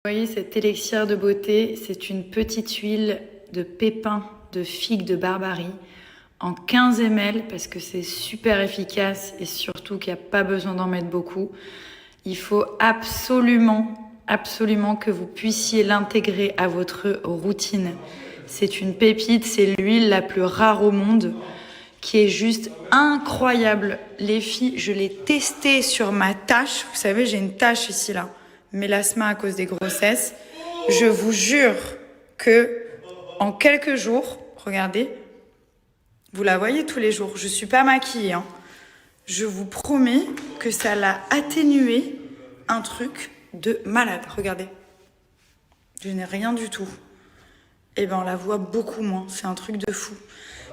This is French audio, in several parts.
Vous voyez cette élixir de beauté, c'est une petite huile de pépins de figue de Barbarie en 15 ml parce que c'est super efficace et surtout qu'il n'y a pas besoin d'en mettre beaucoup. Il faut absolument que vous puissiez l'intégrer à votre routine. C'est une pépite, c'est l'huile la plus rare au monde qui est juste incroyable. Les filles, je l'ai testée sur ma tache. Vous savez, j'ai une tache ici là. Mélasma à cause des grossesses. Je vous jure que en quelques jours, regardez, vous la voyez tous les jours, je suis pas maquillée, hein. Je vous promets que ça l'a atténué un truc de malade, regardez. Je n'ai rien du tout. Et ben on la voit beaucoup moins, c'est un truc de fou.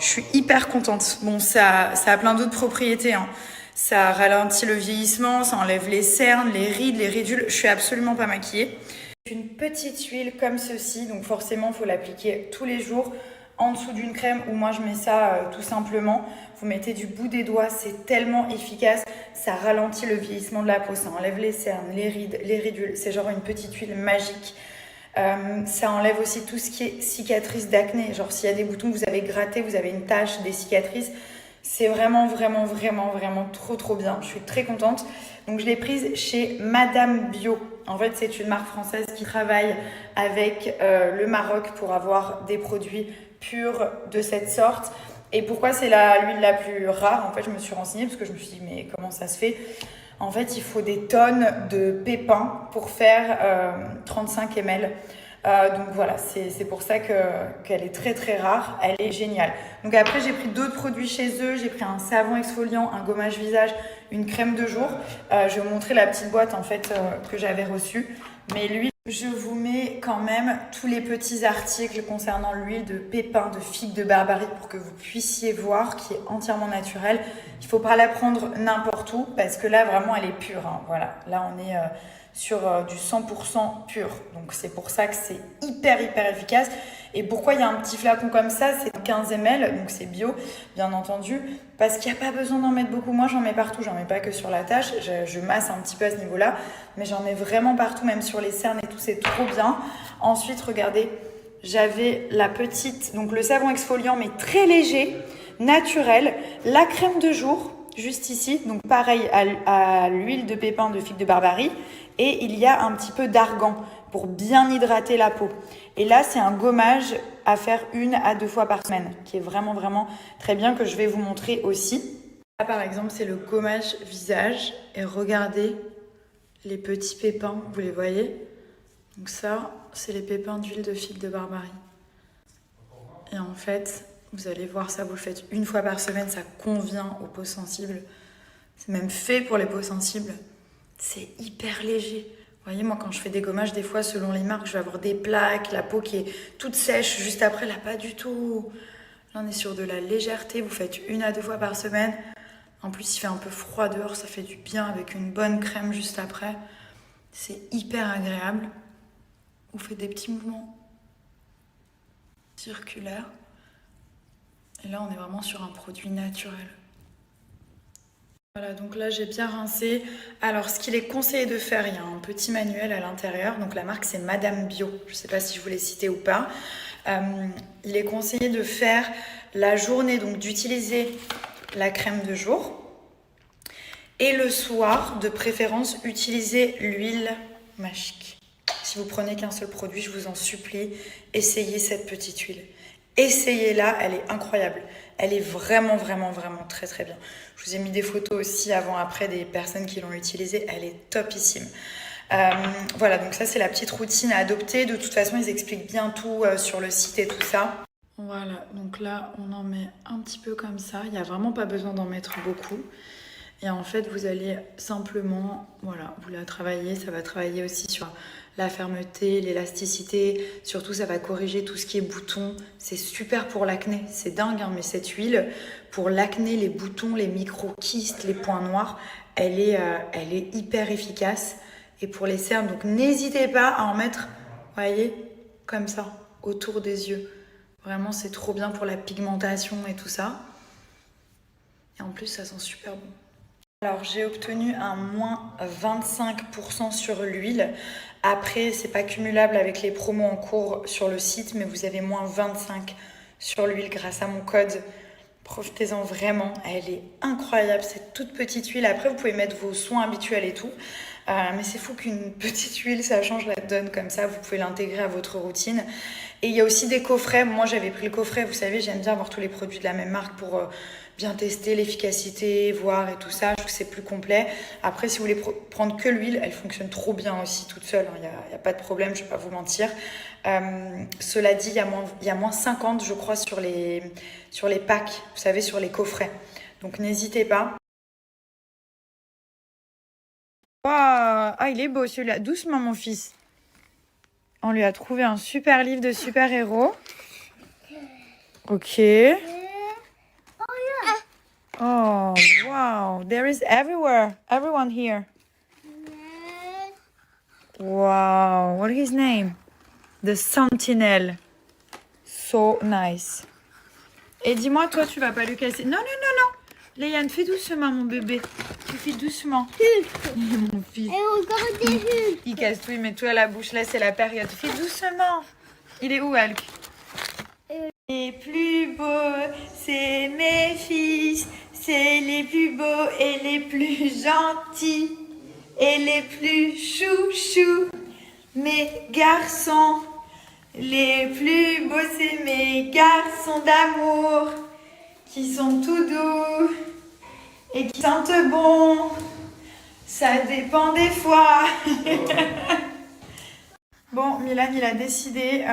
Je suis hyper contente. Bon, ça a plein d'autres propriétés, hein. Ça ralentit le vieillissement, ça enlève les cernes, les rides, les ridules. Je suis absolument pas maquillée. Une petite huile comme ceci, donc forcément il faut l'appliquer tous les jours en dessous d'une crème ou moi je mets ça tout simplement. Vous mettez du bout des doigts, c'est tellement efficace, ça ralentit le vieillissement de la peau, ça enlève les cernes, les rides, les ridules, c'est genre une petite huile magique. Ça enlève aussi tout ce qui est cicatrices d'acné, genre s'il y a des boutons que vous avez grattés, vous avez une tache, des cicatrices. C'est vraiment trop bien. Je suis très contente. Donc je l'ai prise chez Madame Bio. En fait, c'est une marque française qui travaille avec le Maroc pour avoir des produits purs de cette sorte. Et pourquoi c'est l'huile la plus rare? En fait, je me suis renseignée parce que je me suis dit, mais comment ça se fait? En fait, il faut des tonnes de pépins pour faire 35 ml. Donc voilà, c'est pour ça qu'elle est très rare, elle est géniale. Donc après j'ai pris d'autres produits chez eux, j'ai pris un savon exfoliant, un gommage visage, une crème de jour. Je vais vous montrer la petite boîte en fait que j'avais reçue. Mais l'huile, je vous mets quand même tous les petits articles concernant l'huile de pépins de figue de Barbarie pour que vous puissiez voir qui est entièrement naturelle. Il ne faut pas la prendre n'importe où parce que là vraiment elle est pure, hein. Voilà, là on est sur du 100% pur. Donc c'est pour ça que c'est hyper efficace. Et pourquoi il y a un petit flacon comme ça? C'est 15 ml, donc c'est bio, bien entendu. Parce qu'il n'y a pas besoin d'en mettre beaucoup. Moi, j'en mets partout. J'en mets pas que sur la tache. Je masse un petit peu à ce niveau-là. Mais j'en mets vraiment partout, même sur les cernes et tout. C'est trop bien. Ensuite, regardez, j'avais la petite... Donc le savon exfoliant, mais très léger, naturel. La crème de jour, juste ici. Donc pareil à l'huile de pépins de figue de Barbarie. Et il y a un petit peu d'argan pour bien hydrater la peau. Et là, c'est un gommage à faire 1 à 2 fois par semaine, qui est vraiment très bien, que je vais vous montrer aussi. Là, par exemple, c'est le gommage visage. Et regardez les petits pépins, vous les voyez? Donc ça, c'est les pépins d'huile de figue de Barbarie. Et en fait, vous allez voir ça, vous le faites 1 fois par semaine, ça convient aux peaux sensibles. C'est même fait pour les peaux sensibles. C'est hyper léger. Vous voyez, moi, quand je fais des gommages, des fois, selon les marques, je vais avoir des plaques, la peau qui est toute sèche juste après. Là, pas du tout. Là, on est sur de la légèreté. Vous faites 1 à 2 fois par semaine. En plus, il fait un peu froid dehors. Ça fait du bien avec une bonne crème juste après. C'est hyper agréable. Vous faites des petits mouvements circulaires. Et là, on est vraiment sur un produit naturel. Voilà, donc là j'ai bien rincé. Alors ce qu'il est conseillé de faire, il y a un petit manuel à l'intérieur. Donc la marque c'est Madame Bio. Je ne sais pas si je vous l'ai cité ou pas. Il est conseillé de faire la journée, donc d'utiliser la crème de jour. Et le soir, de préférence, utiliser l'huile magique. Si vous prenez qu'un seul produit, je vous en supplie, essayez cette petite huile. Essayez-la, elle est incroyable. Elle est vraiment très bien. Je vous ai mis des photos aussi avant-après des personnes qui l'ont utilisée. Elle est topissime. Voilà, donc ça c'est la petite routine à adopter. De toute façon, ils expliquent bien tout sur le site et tout ça. Voilà, donc là on en met un petit peu comme ça. Il n'y a vraiment pas besoin d'en mettre beaucoup. Et en fait, vous allez simplement, voilà, vous la travailler. Ça va travailler aussi sur la fermeté, l'élasticité. Surtout, ça va corriger tout ce qui est boutons. C'est super pour l'acné. C'est dingue, hein, mais cette huile, pour l'acné, les boutons, les micro-kystes, les points noirs, elle est hyper efficace. Et pour les cernes, donc n'hésitez pas à en mettre, vous voyez, comme ça, autour des yeux. Vraiment, c'est trop bien pour la pigmentation et tout ça. Et en plus, ça sent super bon. Alors j'ai obtenu un moins 25% sur l'huile. Après, c'est pas cumulable avec les promos en cours sur le site, mais vous avez moins 25 sur l'huile grâce à mon code. Profitez-en vraiment, elle est incroyable, cette toute petite huile. Après, vous pouvez mettre vos soins habituels et tout. Mais c'est fou qu'une petite huile, ça change la donne comme ça. Vous pouvez l'intégrer à votre routine. Et il y a aussi des coffrets. Moi, j'avais pris le coffret. Vous savez, j'aime bien avoir tous les produits de la même marque pour bien tester l'efficacité, voir et tout ça. Je trouve que c'est plus complet. Après, si vous voulez prendre que l'huile, elle fonctionne trop bien aussi toute seule. Il n'y a pas de problème, je ne vais pas vous mentir. Cela dit, il y a moins 50, je crois, sur les packs, vous savez, sur les coffrets. Donc, n'hésitez pas. Wow. Ah, il est beau celui-là. Doucement, mon fils. On lui a trouvé un super livre de super-héros. Ok. Oh, wow. There is everywhere. Everyone here. Wow. What is his name? The Sentinel. So nice. Et dis-moi, toi, tu vas pas lui casser. Non, non, non, non. Léane, fais doucement, mon bébé. Tu fais doucement. Mon fils. Il casse tout, il met tout à la bouche. Là, c'est la période. Fais doucement. Il est où, Hulk? Les plus beaux, c'est mes fils. C'est les plus beaux et les plus gentils. Et les plus chouchous. Mes garçons. Les plus beaux, c'est mes garçons d'amour. Qui sont tout doux et qui sentent bon. Ça dépend des fois. Bon, Milan, il a décidé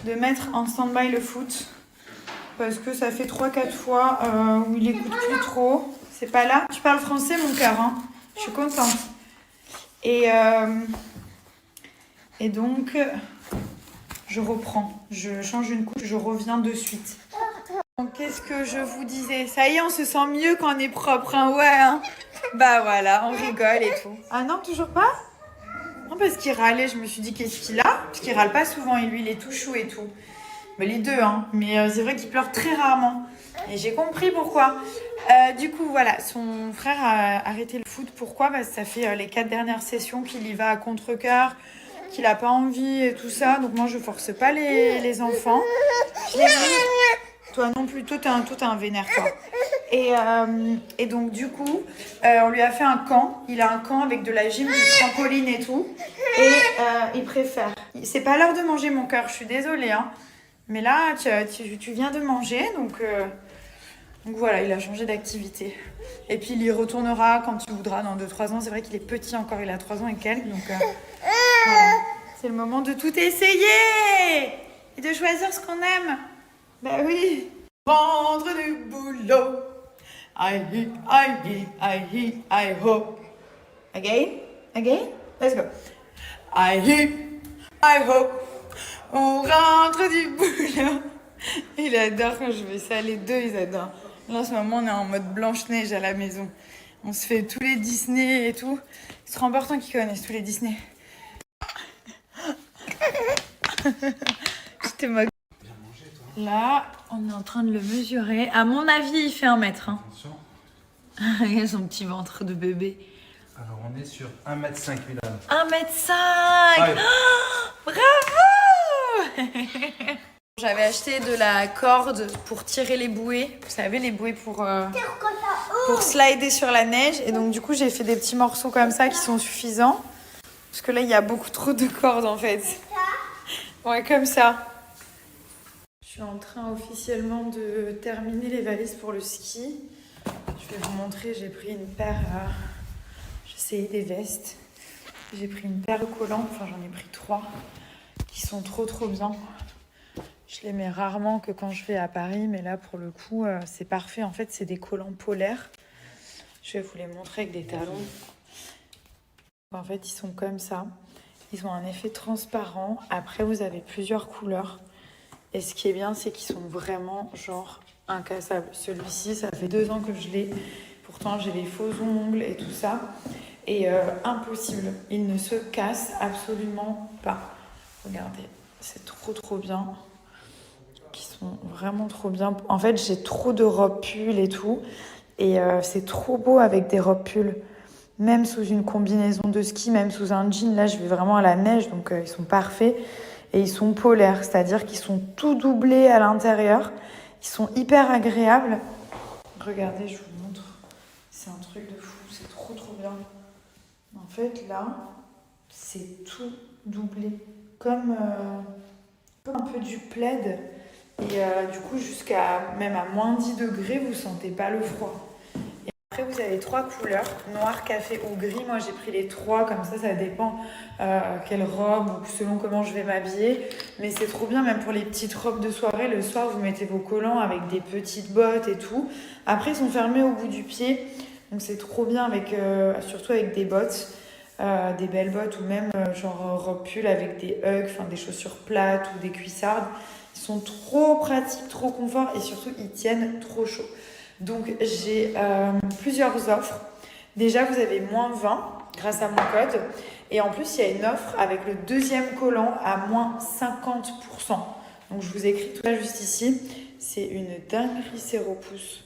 de mettre en stand-by le foot. Parce que ça fait 3-4 fois où il écoute plus trop. C'est pas là. Tu parles français, mon cœur, hein. Je suis contente. Et donc, je reprends. Je change une couche, je reviens de suite. Donc, qu'est-ce que je vous disais? Ça y est, on se sent mieux quand on est propre, hein? Ouais, hein? Bah voilà, on rigole et tout. Ah non, toujours pas? Non, parce qu'il râlait, je me suis dit, qu'est-ce qu'il a? Parce qu'il râle pas souvent, et lui, il est tout chou et tout. Mais les deux, hein. Mais c'est vrai qu'il pleure très rarement. Et j'ai compris pourquoi. Du coup, voilà, son frère a arrêté le foot. Pourquoi? Parce que ça fait les 4 dernières sessions qu'il y va à contre-cœur, qu'il a pas envie et tout ça. Donc moi, je force pas les enfants. Je les mets. Toi non plus, toi t'es un vénère, toi. Et donc du coup, on lui a fait un camp. Il a un camp avec de la gym, du trampoline et tout. Et il préfère. C'est pas l'heure de manger, mon cœur, je suis désolée, hein. Mais là, tu viens de manger, donc voilà, il a changé d'activité. Et puis il y retournera quand il voudra dans 2-3 ans. C'est vrai qu'il est petit encore, il a 3 ans et quelques. Donc voilà. C'est le moment de tout essayer et de choisir ce qu'on aime. Bah oui. Rentre du boulot. I hope. Again. Let's go. I hope. On rentre du boulot. Il adore quand je fais ça. Les deux, ils adorent. Là, en ce moment, on est en mode Blanche-Neige à la maison. On se fait tous les Disney et tout. C'est trop important qu'ils connaissent tous les Disney. Je te moque. Là, on est en train de le mesurer. À mon avis, il fait 1 mètre. Hein. Attention. Il a son petit ventre de bébé. Alors, on est sur 1m5, Milan. 1m5. Ouais. Oh, bravo. J'avais acheté de la corde pour tirer les bouées. Vous savez, les bouées pour slider sur la neige. Et donc, du coup, j'ai fait des petits morceaux comme ça qui sont suffisants. Parce que là, il y a beaucoup trop de cordes, en fait. Ouais, comme ça. Je suis en train officiellement de terminer les valises pour le ski. Je vais vous montrer, j'ai pris une paire, j'ai essayé des vestes. J'ai pris une paire de collants, enfin j'en ai pris 3, qui sont trop bien. Je les mets rarement que quand je vais à Paris, mais là pour le coup c'est parfait. En fait c'est des collants polaires. Je vais vous les montrer avec des talons. En fait ils sont comme ça. Ils ont un effet transparent. Après vous avez plusieurs couleurs. Et ce qui est bien, c'est qu'ils sont vraiment genre incassables. Celui-ci, ça fait 2 ans que je l'ai. Pourtant, j'ai les faux ongles et tout ça. Et impossible. Il ne se casse absolument pas. Regardez, c'est trop bien. Ils sont vraiment trop bien. En fait, j'ai trop de robes pulls et tout. Et c'est trop beau avec des robes pulls. Même sous une combinaison de ski, même sous un jean. Là, je vais vraiment à la neige, donc ils sont parfaits. Et ils sont polaires, c'est-à-dire qu'ils sont tout doublés à l'intérieur. Ils sont hyper agréables. Regardez, je vous montre. C'est un truc de fou, c'est trop bien. En fait, là, c'est tout doublé. Comme un peu du plaid. Et du coup, jusqu'à même à moins 10 degrés, vous sentez pas le froid. Et après, vous avez 3 couleurs, noir, café ou gris. Moi, j'ai pris les 3, comme ça dépend quelle robe ou selon comment je vais m'habiller. Mais c'est trop bien, même pour les petites robes de soirée. Le soir, vous mettez vos collants avec des petites bottes et tout. Après, ils sont fermés au bout du pied. Donc, c'est trop bien, surtout avec des bottes. Des belles bottes ou même genre robe pull avec des hugs, enfin des chaussures plates ou des cuissardes. Ils sont trop pratiques, trop confort et surtout ils tiennent trop chaud. Donc j'ai plusieurs offres. Déjà vous avez moins 20 grâce à mon code et en plus il y a une offre avec le deuxième collant à moins 50%. Donc je vous écris tout ça juste ici. C'est une dinguerie, ces repousses.